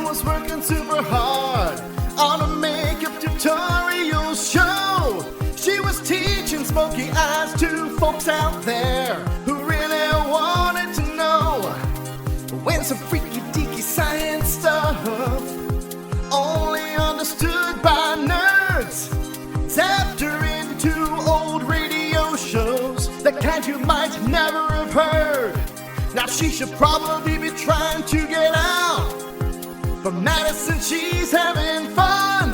was working super hard on a makeup tutorial show. She was teaching smoky eyes to folks out there who really wanted to know when some freaky deaky science stuff only understood by nerds zapped her into old radio shows, the kind you might never have heard. Now she should probably be trying to get out, but Madison, she's having fun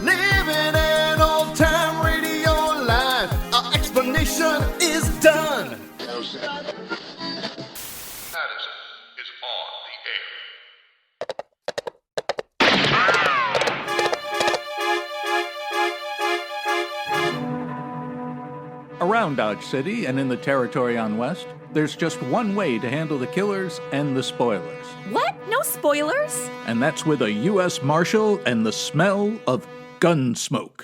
living an old-time radio life. Our explanation is done. Madison is on the air. Around Dodge City and in the territory on West, there's just one way to handle the killers and the spoilers. What? No spoilers? And that's with a U.S. Marshal and the smell of Gunsmoke.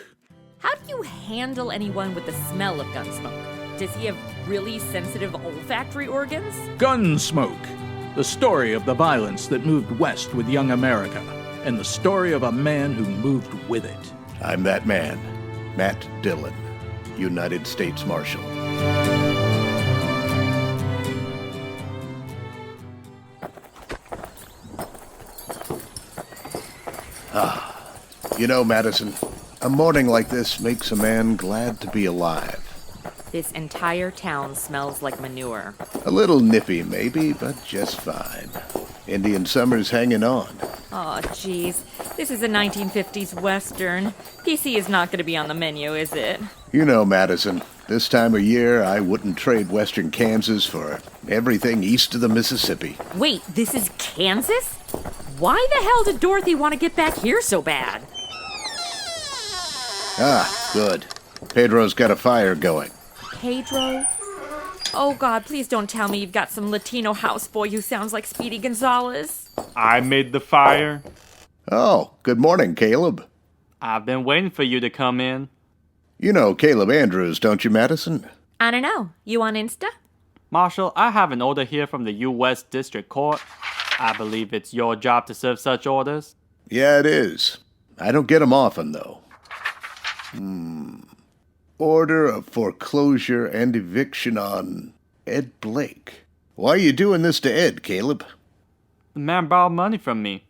How do you handle anyone with the smell of Gunsmoke? Does he have really sensitive olfactory organs? Gunsmoke, the story of the violence that moved west with young America, and the story of a man who moved with it. I'm that man, Matt Dillon, United States Marshal. You know, Madison, a morning like this makes a man glad to be alive. This entire town smells like manure. A little nippy, maybe, but just fine. Indian summer's hanging on. Oh, jeez. This is a 1950s Western. PC is not going to be on the menu, is it? You know, Madison, this time of year I wouldn't trade western Kansas for everything east of the Mississippi. Wait, this is Kansas? Why the hell did Dorothy want to get back here so bad? Ah, good. Pedro's got a fire going. Pedro? Oh, God, please don't tell me you've got some Latino houseboy who sounds like Speedy Gonzales. I made the fire. Oh, good morning, Caleb. I've been waiting for you to come in. You know Caleb Andrews, don't you, Madison? I don't know. You on Insta? Marshal, I have an order here from the U.S. District Court. I believe it's your job to serve such orders. Yeah, it is. I don't get 'em often, though. Order of foreclosure and eviction on Ed Blake. Why are you doing this to Ed, Caleb? The man borrowed money from me.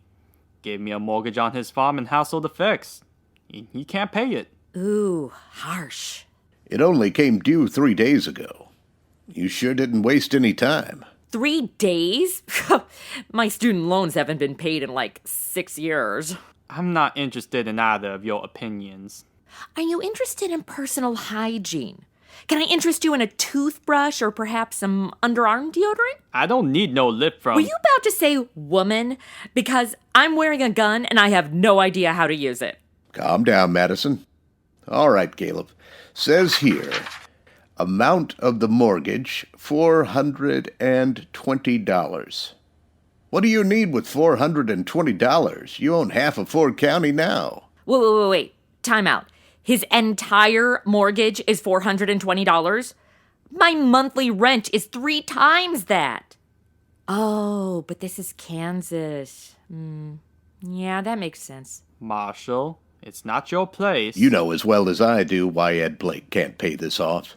Gave me a mortgage on his farm and household effects. He can't pay it. Ooh, harsh. It only came due 3 days ago. You sure didn't waste any time. 3 days? My student loans haven't been paid in like 6 years. I'm not interested in either of your opinions. Are you interested in personal hygiene? Can I interest you in a toothbrush or perhaps some underarm deodorant? I don't need no lip from... Were you about to say woman? Because I'm wearing a gun and I have no idea how to use it. Calm down, Madison. All right, Caleb. Says here, amount of the mortgage, $420. What do you need with $420? You own half of Ford County now. Wait. Time out. His entire mortgage is $420? My monthly rent is 3 times that. Oh, but this is Kansas. Yeah, that makes sense. Marshal, it's not your place. You know as well as I do why Ed Blake can't pay this off.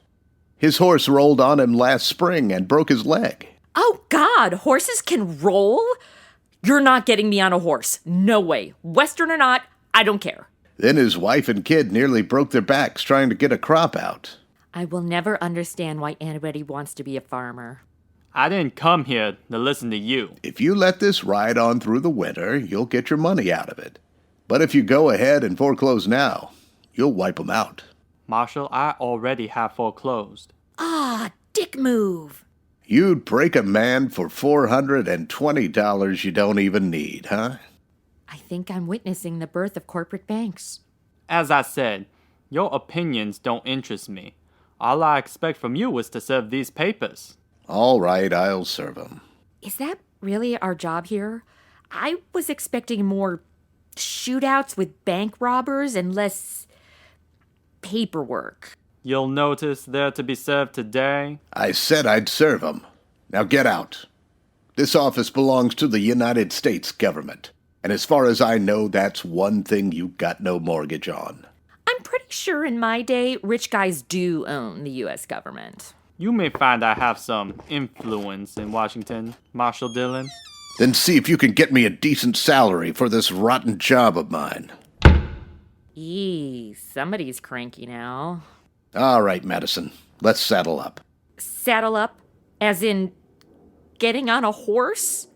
His horse rolled on him last spring and broke his leg. Oh, God, horses can roll? You're not getting me on a horse. No way. Western or not, I don't care. Then his wife and kid nearly broke their backs trying to get a crop out. I will never understand why anybody wants to be a farmer. I didn't come here to listen to you. If you let this ride on through the winter, you'll get your money out of it. But if you go ahead and foreclose now, you'll wipe them out. Marshal, I already have foreclosed. Ah, dick move. You'd break a man for $420 you don't even need, huh? I think I'm witnessing the birth of corporate banks. As I said, your opinions don't interest me. All I expect from you is to serve these papers. All right, I'll serve them. Is that really our job here? I was expecting more shootouts with bank robbers and less paperwork. You'll notice they're to be served today. I said I'd serve them. Now get out. This office belongs to the United States government. And as far as I know, that's one thing you got no mortgage on. I'm pretty sure in my day, rich guys do own the U.S. government. You may find I have some influence in Washington, Marshal Dillon. Then see if you can get me a decent salary for this rotten job of mine. Eee, somebody's cranky now. All right, Madison, let's saddle up. Saddle up? As in getting on a horse?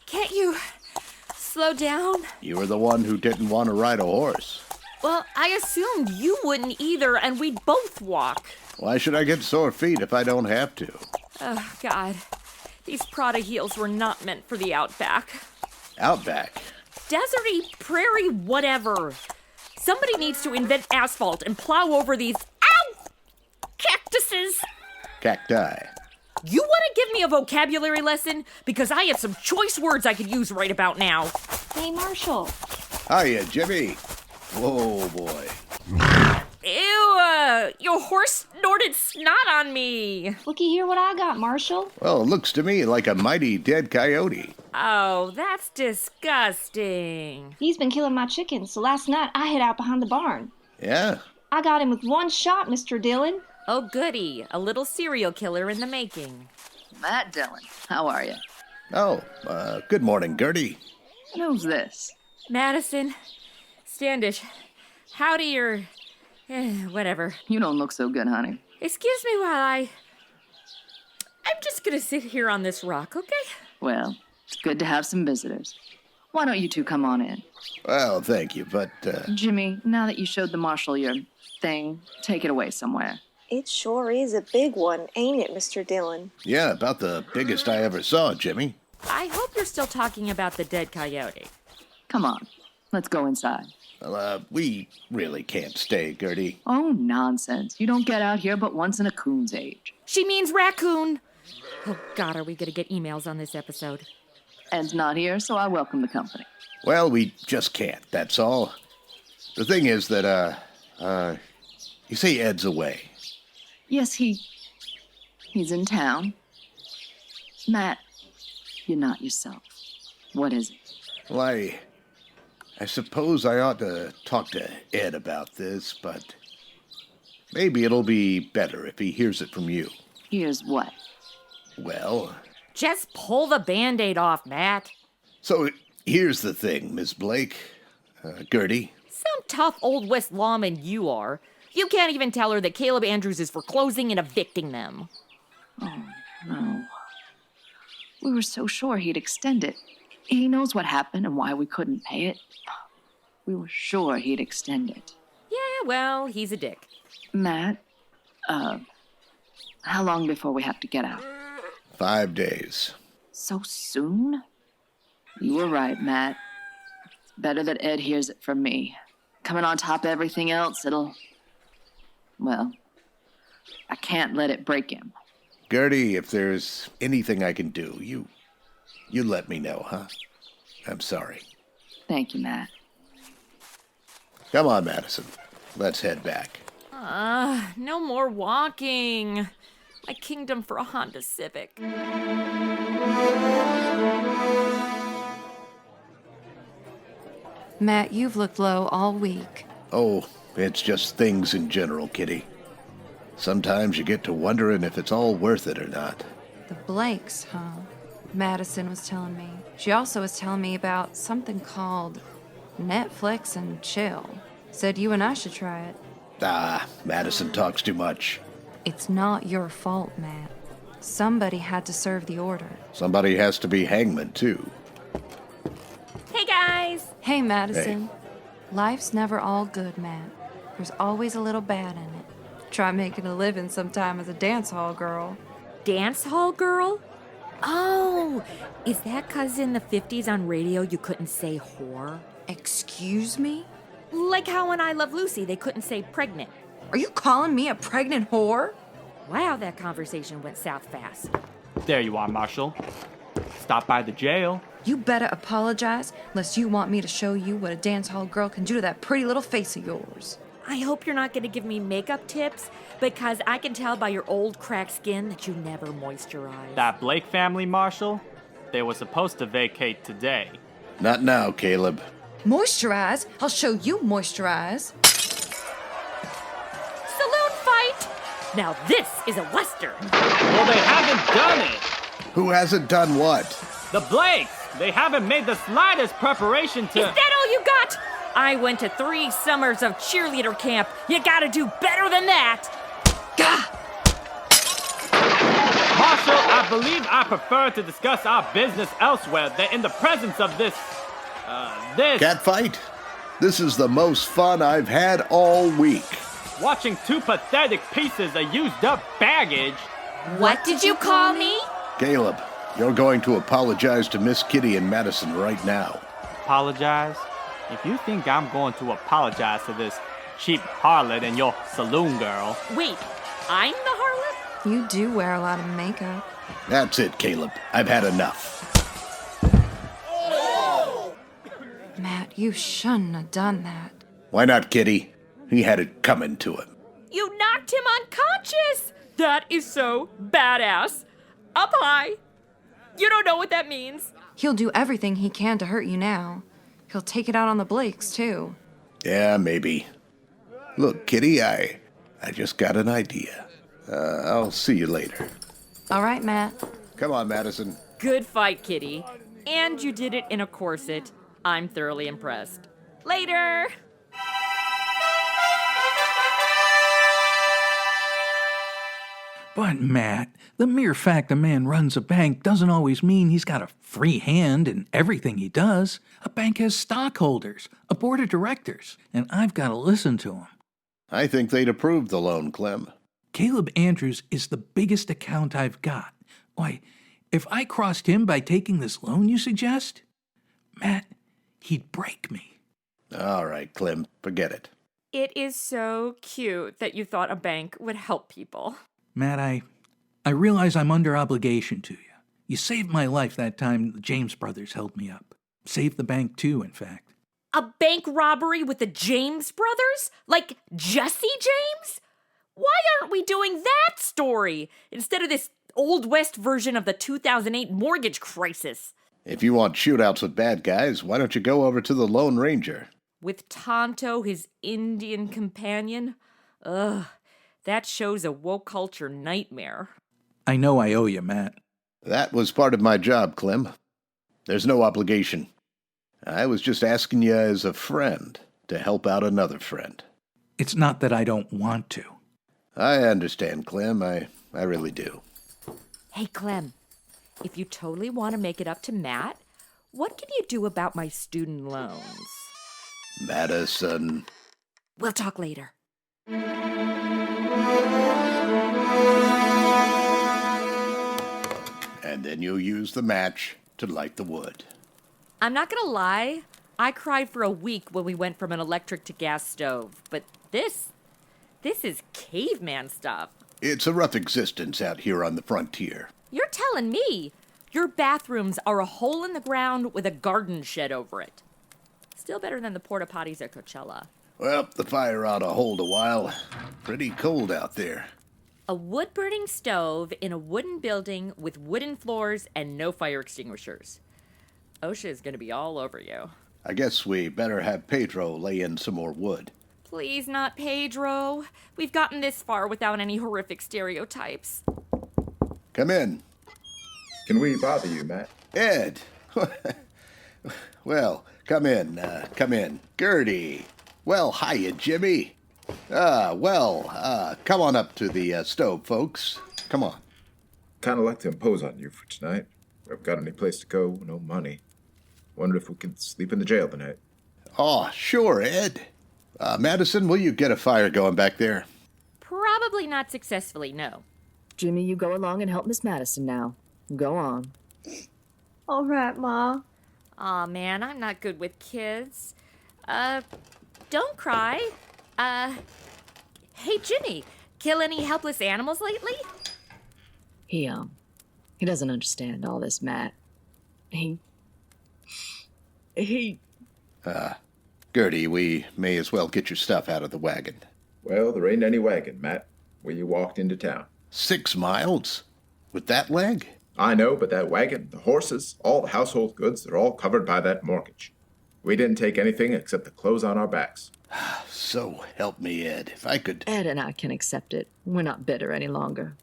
Can't you slow down? You were the one who didn't want to ride a horse. Well, I assumed you wouldn't either, and we'd both walk. Why should I get sore feet if I don't have to? Oh, God. These Prada heels were not meant for the outback. Outback? Deserty, prairie, whatever. Somebody needs to invent asphalt and plow over these, ow, cactuses. Cacti. You want to give me a vocabulary lesson? Because I have some choice words I could use right about now. Hey, Marshal. Hiya, Jimmy. Whoa, boy. Ew, your horse snorted snot on me. Looky here what I got, Marshal. Well, it looks to me like a mighty dead coyote. Oh, that's disgusting. He's been killing my chickens, so last night I hid out behind the barn. Yeah? I got him with one shot, Mr. Dillon. Oh, goody. A little serial killer in the making. Matt Dillon, how are you? Oh, good morning, Gertie. And who's this? Madison, Standish, howdy your... whatever. You don't look so good, honey. Excuse me while I'm just gonna sit here on this rock, okay? Well, it's good to have some visitors. Why don't you two come on in? Well, thank you, but, Jimmy, now that you showed the marshal your thing, take it away somewhere. It sure is a big one, ain't it, Mr. Dillon? yeah, about the biggest I ever saw, Jimmy. I hope you're still talking about the dead coyote. Come on, let's go inside. Well, we really can't stay, Gertie. Oh, nonsense. You don't get out here but once in a coon's age. She means raccoon. Oh, God, are we gonna get emails on this episode? Ed's not here, so I welcome the company. Well, we just can't, that's all. The thing is that, you say Ed's away. Yes, he's in town. Matt, you're not yourself. What is it? Well, I suppose I ought to talk to Ed about this, but maybe it'll be better if he hears it from you. Here's what. Well, Just pull the Band-Aid off, Matt. so here's the thing, Miss Blake, Gertie. Some tough old West lawman you are. You can't even tell her that Caleb Andrews is foreclosing and evicting them. Oh, no. We were so sure he'd extend it. He knows what happened and why we couldn't pay it. We were sure he'd extend it. Yeah, well, he's a dick. Matt, how long before we have to get out? 5 days. So soon? You were right, Matt. It's better that Ed hears it from me. Coming on top of everything else, well, I can't let it break him. Gertie, if there's anything I can do, you let me know, huh? I'm sorry. Thank you, Matt. Come on, Madison. Let's head back. No more walking. My kingdom for a Honda Civic. Matt, you've looked low all week. Oh, it's just things in general, Kitty. Sometimes you get to wondering if it's all worth it or not. The Blakes, huh? Madison was telling me. She also was telling me about something called Netflix and Chill. Said you and I should try it. Madison talks too much. It's not your fault, Matt. Somebody had to serve the order. Somebody has to be hangman, too. Hey, guys. Hey, Madison. Life's never all good, Matt. There's always a little bad in it. Try making a living sometime as a dance hall girl. Dance hall girl? Oh, is that 'cause in the 50s on radio you couldn't say whore? Excuse me? Like how in I Love Lucy they couldn't say pregnant. Are you calling me a pregnant whore? Wow, that conversation went south fast. There you are, Marshal. Stop by the jail. You better apologize, unless you want me to show you what a dance hall girl can do to that pretty little face of yours. I hope you're not going to give me makeup tips, because I can tell by your old cracked skin that you never moisturize. That Blake family, Marshal? They were supposed to vacate today. Not now, Caleb. Moisturize? I'll show you moisturize. Saloon fight! Now this is a Western. Well, they haven't done it! Who hasn't done what? The Blakes! They haven't made the slightest preparation to... Is that all you got? I went to 3 summers of cheerleader camp. You gotta do better than that. Gah! Marshal, I believe I prefer to discuss our business elsewhere than in the presence of this... Catfight? This is the most fun I've had all week. Watching 2 pathetic pieces of used-up baggage. What did you call me? Caleb, you're going to apologize to Miss Kitty and Madison right now. Apologize? If you think I'm going to apologize to this cheap harlot and your saloon girl... Wait, I'm the harlot? You do wear a lot of makeup. That's it, Caleb. I've had enough. Matt, you shouldn't have done that. Why not, Kitty? He had it coming to him. You knocked him unconscious! That is so badass. Up high. You don't know what that means. He'll do everything he can to hurt you now. He'll take it out on the Blakes, too. Yeah, maybe. Look, Kitty, I just got an idea. I'll see you later. All right, Matt. Come on, Madison. Good fight, Kitty. And you did it in a corset. I'm thoroughly impressed. Later! But, Matt, the mere fact a man runs a bank doesn't always mean he's got a free hand in everything he does. A bank has stockholders, a board of directors, and I've got to listen to them. I think they'd approve the loan, Clem. Caleb Andrews is the biggest account I've got. Why, if I crossed him by taking this loan you suggest, Matt, he'd break me. All right, Clem, forget it. It is so cute that you thought a bank would help people. Matt, I realize I'm under obligation to you. You saved my life that time the James brothers held me up. Saved the bank too, in fact. A bank robbery with the James brothers? Like Jesse James? Why aren't we doing that story instead of this Old West version of the 2008 mortgage crisis? If you want shootouts with bad guys, why don't you go over to the Lone Ranger? With Tonto, his Indian companion? Ugh, that show's a woke culture nightmare. I know I owe you, Matt. That was part of my job, Clem. There's no obligation. I was just asking you as a friend to help out another friend. It's not that I don't want to. I understand, Clem. I really do. Hey, Clem, if you totally want to make it up to Matt, what can you do about my student loans? Madison. We'll talk later. And then you'll use the match to light the wood. I'm not gonna lie, I cried for a week when we went from an electric to gas stove, but this is caveman stuff. It's a rough existence out here on the frontier. You're telling me your bathrooms are a hole in the ground with a garden shed over it. Still better than the porta potties at Coachella. Well, the fire ought to hold a while. Pretty cold out there. A wood-burning stove in a wooden building with wooden floors and no fire extinguishers. OSHA is going to be all over you. I guess we better have Pedro lay in some more wood. Please not Pedro. We've gotten this far without any horrific stereotypes. Come in. Can we bother you, Matt? Ed. Well, come in, come in. Gertie. Well, hiya, Jimmy. Come on up to the stove, folks. Come on. Kind of like to impose on you for tonight. We haven't got any place to go, no money. Wonder if we can sleep in the jail tonight. Oh, sure, Ed. Madison, will you get a fire going back there? Probably not successfully, no. Jimmy, you go along and help Miss Madison now. Go on. All right, Ma. Aw, man, I'm not good with kids. Don't cry. Hey, Jimmy, kill any helpless animals lately? He doesn't understand all this, Matt. He Gertie, we may as well get your stuff out of the wagon. Well, there ain't any wagon, Matt, where you walked into town. 6 miles? With that leg? I know, but that wagon, the horses, all the household goods, they're all covered by that mortgage. We didn't take anything except the clothes on our backs. So help me, Ed. If I could... Ed and I can accept it. We're not bitter any longer.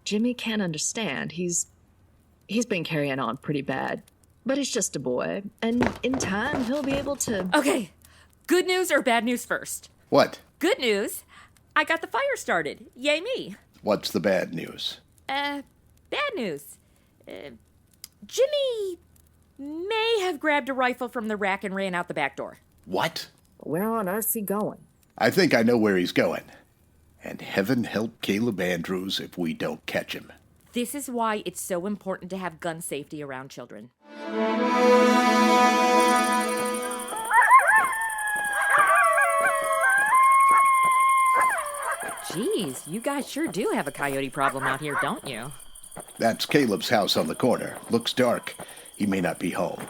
Jimmy can't understand. He's been carrying on pretty bad. But he's just a boy, and in time he'll be able to... Okay, good news or bad news first? What? Good news, I got the fire started. Yay me. What's the bad news? Bad news. Jimmy may have grabbed a rifle from the rack and ran out the back door. What? Where on earth's he going? I think I know where he's going. And heaven help Caleb Andrews if we don't catch him. This is why it's so important to have gun safety around children. Jeez, you guys sure do have a coyote problem out here, don't you? That's Caleb's house on the corner. Looks dark. He may not be home.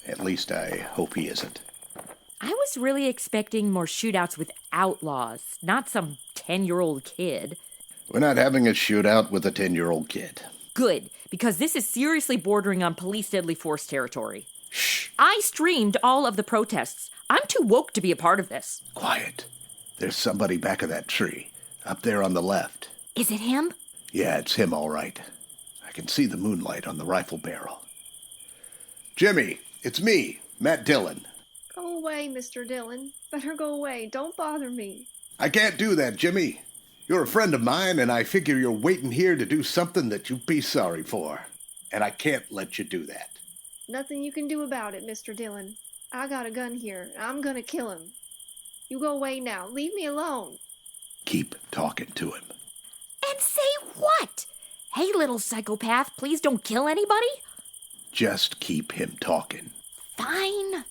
At least I hope he isn't. I was really expecting more shootouts with outlaws, not some 10-year-old kid. We're not having a shootout with a 10-year-old kid. Good, because this is seriously bordering on police deadly force territory. Shh. I streamed all of the protests. I'm too woke to be a part of this. Quiet. There's somebody back of that tree, up there on the left. Is it him? Yeah, it's him, all right. I can see the moonlight on the rifle barrel. Jimmy, it's me, Matt Dillon. Go away, Mr. Dillon. Better go away. Don't bother me. I can't do that, Jimmy. You're a friend of mine, and I figure you're waiting here to do something that you'd be sorry for. And I can't let you do that. Nothing you can do about it, Mr. Dillon. I got a gun here. I'm gonna kill him. You go away now. Leave me alone. Keep talking to him. And say what? Hey, little psychopath, please don't kill anybody? Just keep him talking. Fine.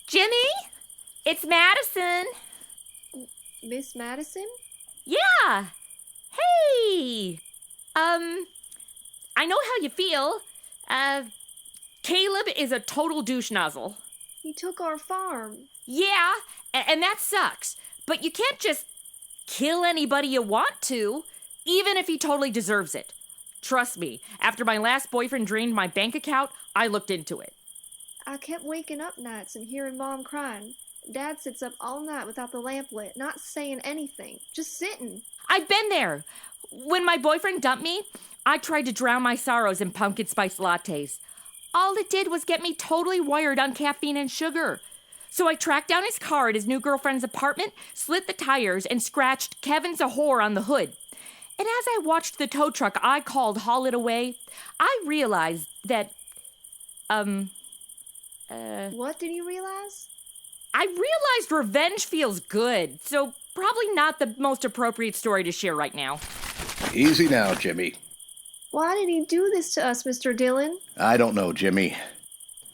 Jimmy? It's Madison. Miss Madison? Yeah. Hey. I know how you feel. Caleb is a total douche nozzle. He took our farm. Yeah, and that sucks. But you can't just kill anybody you want to, even if he totally deserves it. Trust me, after my last boyfriend drained my bank account, I looked into it. I kept waking up nights and hearing Mom crying. Dad sits up all night without the lamp lit, not saying anything, just sitting. I've been there. When my boyfriend dumped me, I tried to drown my sorrows in pumpkin spice lattes. All it did was get me totally wired on caffeine and sugar. So I tracked down his car at his new girlfriend's apartment, slit the tires, and scratched "Kevin's a whore" on the hood. And as I watched the tow truck I called haul it away, I realized that, What did you realize? I realized revenge feels good, so probably not the most appropriate story to share right now. Easy now, Jimmy. Why did he do this to us, Mr. Dillon? I don't know, Jimmy.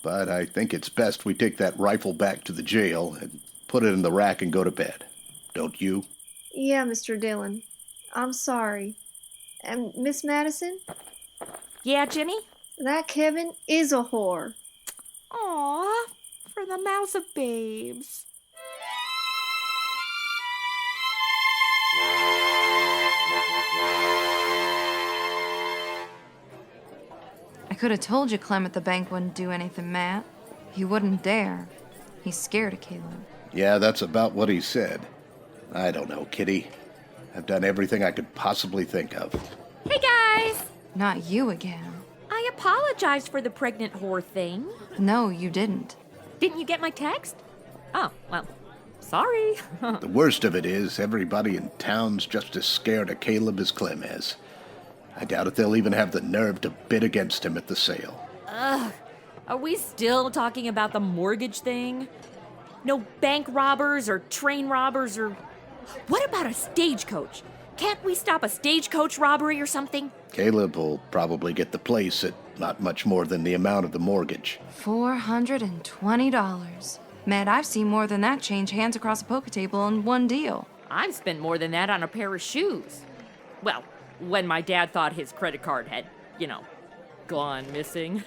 But I think it's best we take that rifle back to the jail and put it in the rack and go to bed. Don't you? Yeah, Mr. Dillon. I'm sorry. And Miss Madison? Yeah, Jimmy? That Kevin is a whore. Aw, for the mouse of babes. I could have told you Clem at the bank wouldn't do anything, Matt. He wouldn't dare. He's scared of Caleb. Yeah, that's about what he said. I don't know, Kitty. I've done everything I could possibly think of. Hey, guys! Not you again. I apologized for the pregnant whore thing. No, you didn't. Didn't you get my text? Oh, well, sorry. The worst of it is, everybody in town's just as scared of Caleb as Clem is. I doubt if they'll even have the nerve to bid against him at the sale. Ugh. Are we still talking about the mortgage thing? No bank robbers or train robbers or... What about a stagecoach? Can't we stop a stagecoach robbery or something? Caleb will probably get the place at not much more than the amount of the mortgage. $420. Matt, I've seen more than that change hands across a poker table in one deal. I've spent more than that on a pair of shoes. Well, when my dad thought his credit card had, gone missing.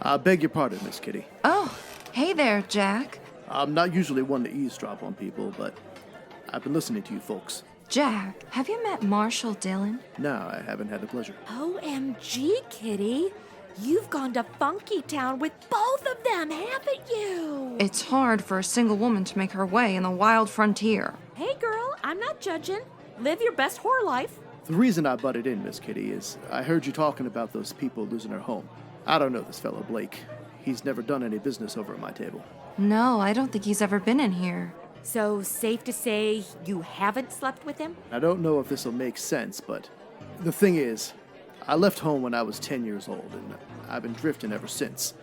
I beg your pardon, Miss Kitty. Oh, hey there, Jack. I'm not usually one to eavesdrop on people, but I've been listening to you folks. Jack, have you met Marshal Dillon? No, I haven't had the pleasure. OMG, Kitty. You've gone to Funky Town with both of them, haven't you? It's hard for a single woman to make her way in the wild frontier. Hey, girl, I'm not judging. Live your best whore life. The reason I butted in, Miss Kitty, is I heard you talking about those people losing their home. I don't know this fellow Blake. He's never done any business over at my table. No, I don't think he's ever been in here. So, safe to say you haven't slept with him? I don't know if this will make sense, but the thing is, I left home when I was 10 years old, and I've been drifting ever since.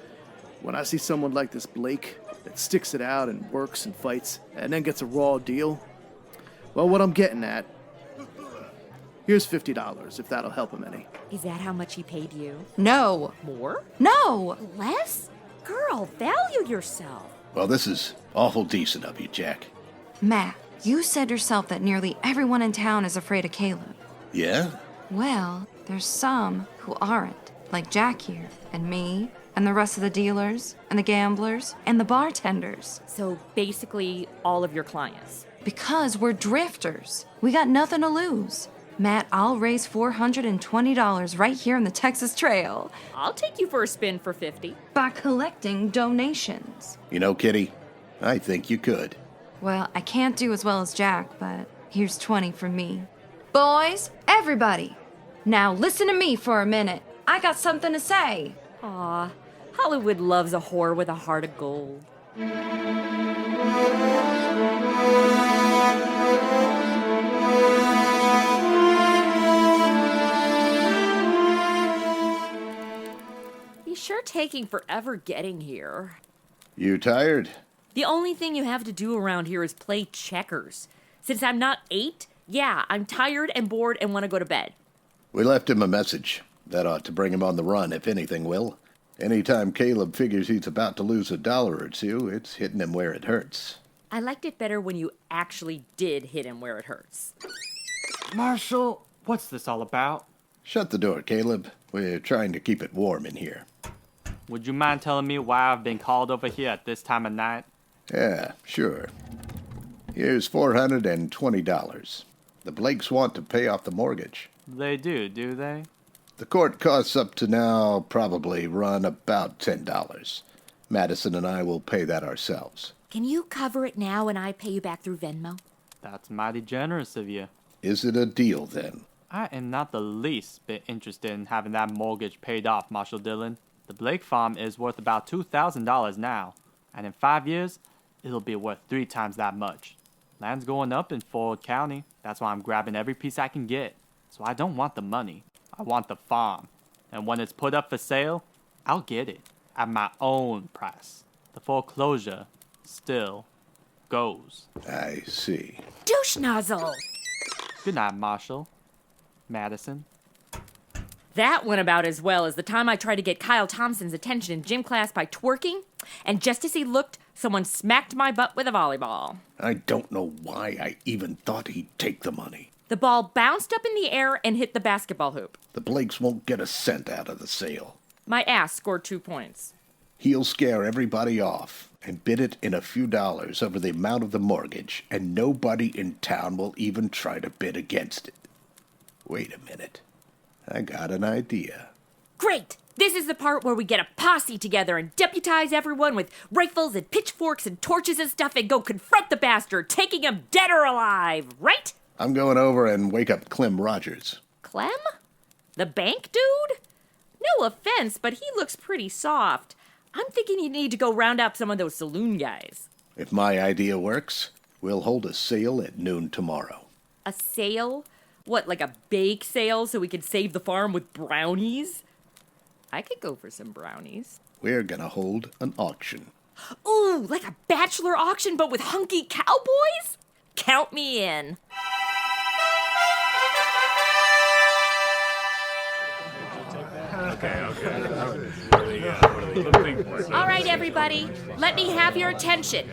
When I see someone like this Blake that sticks it out and works and fights, and then gets a raw deal, well, what I'm getting at, here's $50, if that'll help him any. Is that how much he paid you? No. More? No. Less? Girl, value yourself. Well, this is awful decent of you, Jack. Matt, you said yourself that nearly everyone in town is afraid of Caleb. Yeah? Well, there's some who aren't, like Jack here, and me, and the rest of the dealers, and the gamblers, and the bartenders. So basically all of your clients. Because we're drifters. We got nothing to lose. Matt, I'll raise $420 right here on the Texas Trail. I'll take you for a spin for $50. By collecting donations. You know, Kitty, I think you could. Well, I can't do as well as Jack, but here's 20 from me. Boys, everybody, now listen to me for a minute. I got something to say. Aw, Hollywood loves a whore with a heart of gold. He's sure taking forever getting here. You tired? The only thing you have to do around here is play checkers. Since I'm not 8, yeah, I'm tired and bored and want to go to bed. We left him a message. That ought to bring him on the run, if anything will. Anytime Caleb figures he's about to lose $1 or two, it's hitting him where it hurts. I liked it better when you actually did hit him where it hurts. Marshal, what's this all about? Shut the door, Caleb. We're trying to keep it warm in here. Would you mind telling me why I've been called over here at this time of night? Yeah, sure. Here's $420. The Blakes want to pay off the mortgage. They do they? The court costs up to now probably run about $10. Madison and I will pay that ourselves. Can you cover it now and I pay you back through Venmo? That's mighty generous of you. Is it a deal, then? I am not the least bit interested in having that mortgage paid off, Marshal Dillon. The Blake farm is worth about $2,000 now, and in 5 years, it'll be worth 3 times that much. Land's going up in Ford County. That's why I'm grabbing every piece I can get. So I don't want the money. I want the farm. And when it's put up for sale, I'll get it at my own price. The foreclosure still goes. I see. Douche nozzle! Good night, Marshal. Madison. That went about as well as the time I tried to get Kyle Thompson's attention in gym class by twerking, and just as he looked, someone smacked my butt with a volleyball. I don't know why I even thought he'd take the money. The ball bounced up in the air and hit the basketball hoop. The Blakes won't get a cent out of the sale. My ass scored 2 points. He'll scare everybody off and bid it in a few dollars over the amount of the mortgage, and nobody in town will even try to bid against it. Wait a minute. I got an idea. Great! This is the part where we get a posse together and deputize everyone with rifles and pitchforks and torches and stuff and go confront the bastard, taking him dead or alive, right? I'm going over and wake up Clem Rogers. Clem? The bank dude? No offense, but he looks pretty soft. I'm thinking you need to go round up some of those saloon guys. If my idea works, we'll hold a sale at noon tomorrow. A sale? What, like a bake sale so we could save the farm with brownies? I could go for some brownies. We're gonna hold an auction. Ooh, like a bachelor auction but with hunky cowboys? Count me in. Okay. All right, everybody, let me have your attention.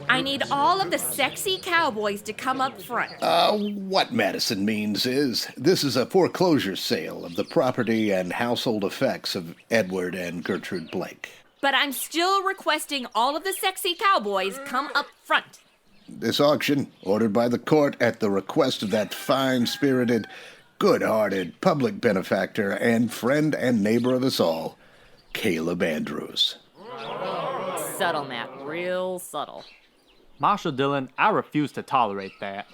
I need all of the sexy cowboys to come up front. What Madison means is this is a foreclosure sale of the property and household effects of Edward and Gertrude Blake. But I'm still requesting all of the sexy cowboys come up front. This auction, ordered by the court at the request of that fine-spirited, good-hearted public benefactor and friend and neighbor of us all, Caleb Andrews. Subtle, Matt. Real subtle. Marshal Dillon, I refuse to tolerate that.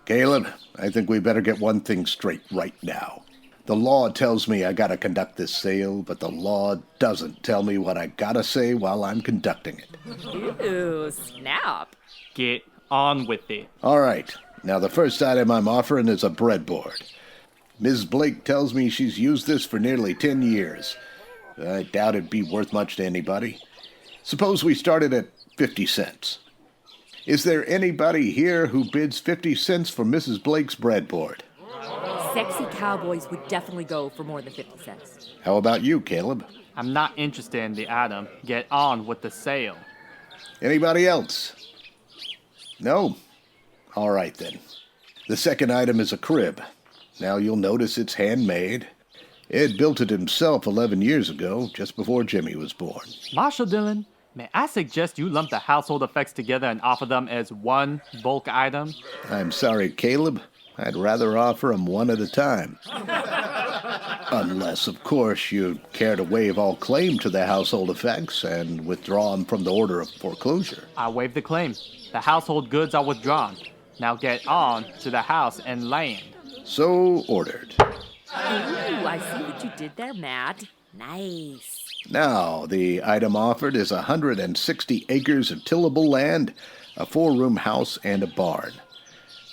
Caleb, I think we better get one thing straight right now. The law tells me I gotta conduct this sale, but the law doesn't tell me what I gotta say while I'm conducting it. Ooh, snap. Get on with it. All right. Now, the first item I'm offering is a breadboard. Ms. Blake tells me she's used this for nearly 10 years. I doubt it'd be worth much to anybody. Suppose we started at 50 cents. Is there anybody here who bids 50 cents for Mrs. Blake's breadboard? Sexy cowboys would definitely go for more than 50 cents. How about you, Caleb? I'm not interested in the item. Get on with the sale. Anybody else? No? All right, then. The second item is a crib. Now, you'll notice it's handmade. Ed built it himself 11 years ago, just before Jimmy was born. Marshal Dillon, may I suggest you lump the household effects together and offer them as one bulk item? I'm sorry, Caleb. I'd rather offer them one at a time. Unless, of course, you'd care to waive all claim to the household effects and withdraw them from the order of foreclosure. I waive the claim. The household goods are withdrawn. Now get on to the house and land. So ordered. Ooh, I see what you did there, Matt. Nice. Now, the item offered is 160 acres of tillable land, a 4-room house, and a barn.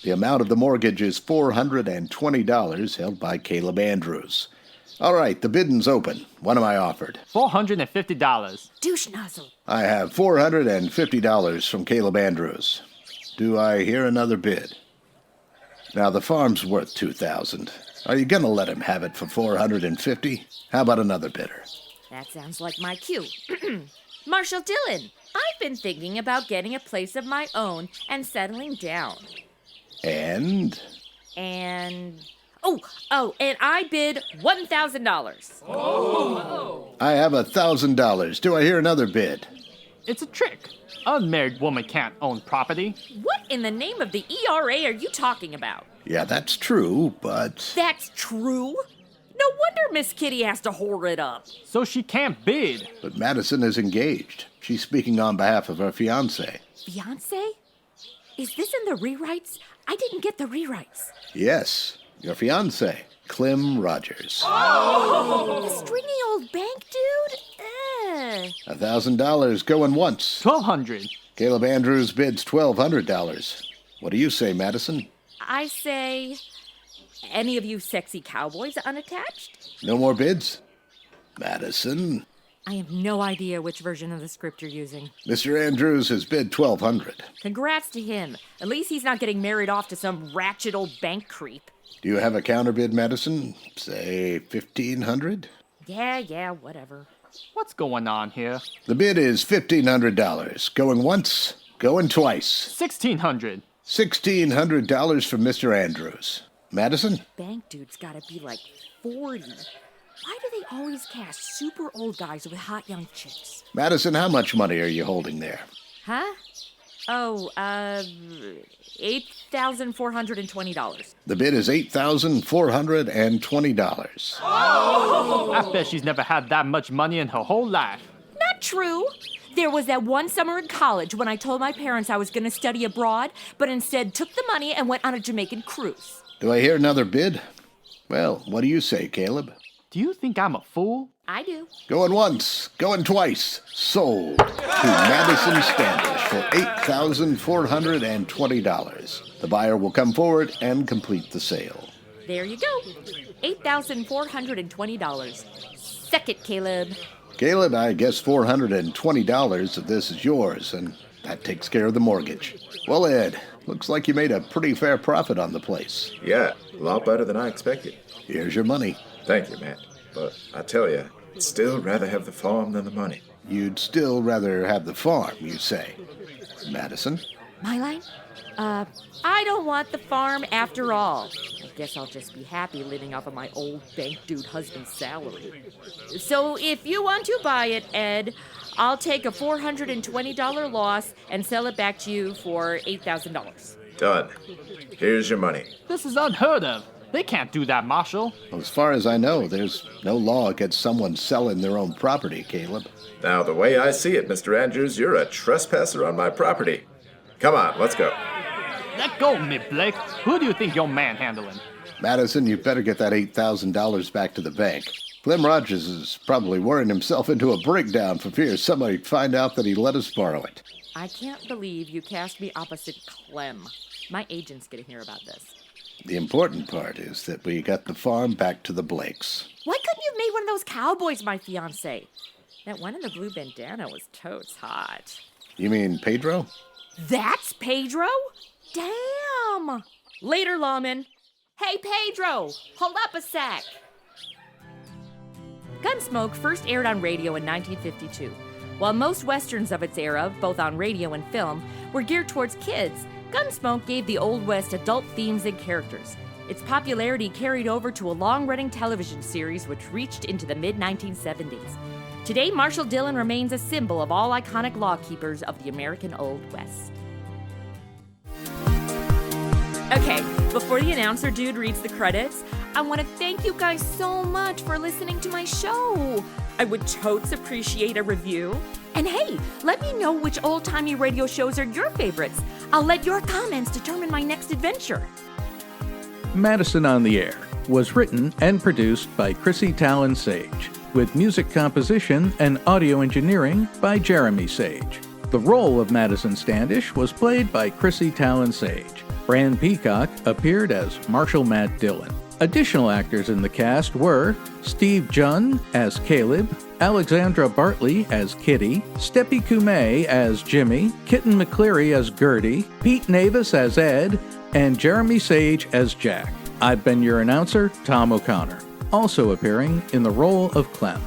The amount of the mortgage is $420, held by Caleb Andrews. All right, the bidding's open. What am I offered? $450. Douche nozzle. I have $450 from Caleb Andrews. Do I hear another bid? Now, the farm's worth $2,000. Are you going to let him have it for $450? How about another bidder? That sounds like my cue. Marshal Dillon, I've been thinking about getting a place of my own and settling down. And? And I bid $1,000. Oh! I have $1,000. Do I hear another bid? It's a trick. A unmarried woman can't own property. What in the name of the ERA are you talking about? Yeah, that's true, but... That's true? No wonder Miss Kitty has to whore it up. So she can't bid. But Madison is engaged. She's speaking on behalf of her fiancé. Fiancé? Is this in the rewrites? I didn't get the rewrites. Yes, your fiancé, Clem Rogers. Oh! The stringy old bank dude? $1,000 going once. $1,200. Caleb Andrews bids $1,200. What do you say, Madison? I say, any of you sexy cowboys unattached? No more bids? Madison? I have no idea which version of the script you're using. Mr. Andrews has bid $1,200. Congrats to him. At least he's not getting married off to some ratchet old bank creep. Do you have a counterbid, Madison? Say $1,500? Yeah, whatever. What's going on here? The bid is $1,500. Going once, going twice. $1,600. $1,600 from Mr. Andrews. Madison? Bank dude's gotta be like 40. Why do they always cast super old guys with hot young chicks? Madison, how much money are you holding there? Huh? Oh, $8,420. The bid is $8,420. Oh! I bet she's never had that much money in her whole life. Not true. There was that one summer in college when I told my parents I was going to study abroad, but instead took the money and went on a Jamaican cruise. Do I hear another bid? Well, what do you say, Caleb? Do you think I'm a fool? I do. Going once, going twice. Sold to Madison Standish for $8,420. The buyer will come forward and complete the sale. There you go. $8,420. Second, Caleb. Caleb, I guess $420 of this is yours, and that takes care of the mortgage. Well, Ed, looks like you made a pretty fair profit on the place. Yeah, a lot better than I expected. Here's your money. Thank you, Matt. But I tell you, I'd still rather have the farm than the money. You'd still rather have the farm, you say? Madison? My line? I don't want the farm after all. I guess I'll just be happy living off of my old bank dude husband's salary. So if you want to buy it, Ed, I'll take a $420 loss and sell it back to you for $8,000. Done. Here's your money. This is unheard of. They can't do that, Marshal. Well, as far as I know, there's no law against someone selling their own property, Caleb. Now, the way I see it, Mr. Andrews, you're a trespasser on my property. Come on, let's go. Let go of me, Blake. Who do you think you're manhandling? Madison, you better get that $8,000 back to the bank. Clem Rogers is probably worrying himself into a breakdown for fear somebody'd find out that he let us borrow it. I can't believe you cast me opposite Clem. My agent's gonna hear about this. The important part is that we got the farm back to the Blakes. Why couldn't you have made one of those cowboys my fiancé? That one in the blue bandana was totes hot. You mean Pedro? That's Pedro? Damn! Later, lawman. Hey, Pedro, hold up a sec. Gunsmoke first aired on radio in 1952. While most westerns of its era, both on radio and film, were geared towards kids, Gunsmoke gave the Old West adult themes and characters. Its popularity carried over to a long-running television series which reached into the mid-1970s. Today, Marshal Dillon remains a symbol of all iconic lawkeepers of the American Old West. Okay, before the announcer dude reads the credits, I want to thank you guys so much for listening to my show. I would totes appreciate a review. And hey, let me know which old-timey radio shows are your favorites. I'll let your comments determine my next adventure. Madison on the Air was written and produced by Chrissy Talon Sage, with music composition and audio engineering by Jeremy Sage. The role of Madison Standish was played by Chrissy Talon Sage. Bran Peacock appeared as Marshal Matt Dillon. Additional actors in the cast were Steve Junn as Caleb, Alexandra Bartley as Kitty, Steppy Kume as Jimmy, Kitten McCleary as Gertie, Pete Navis as Ed, and Jeremy Sage as Jack. I've been your announcer, Tom O'Connor, also appearing in the role of Clem.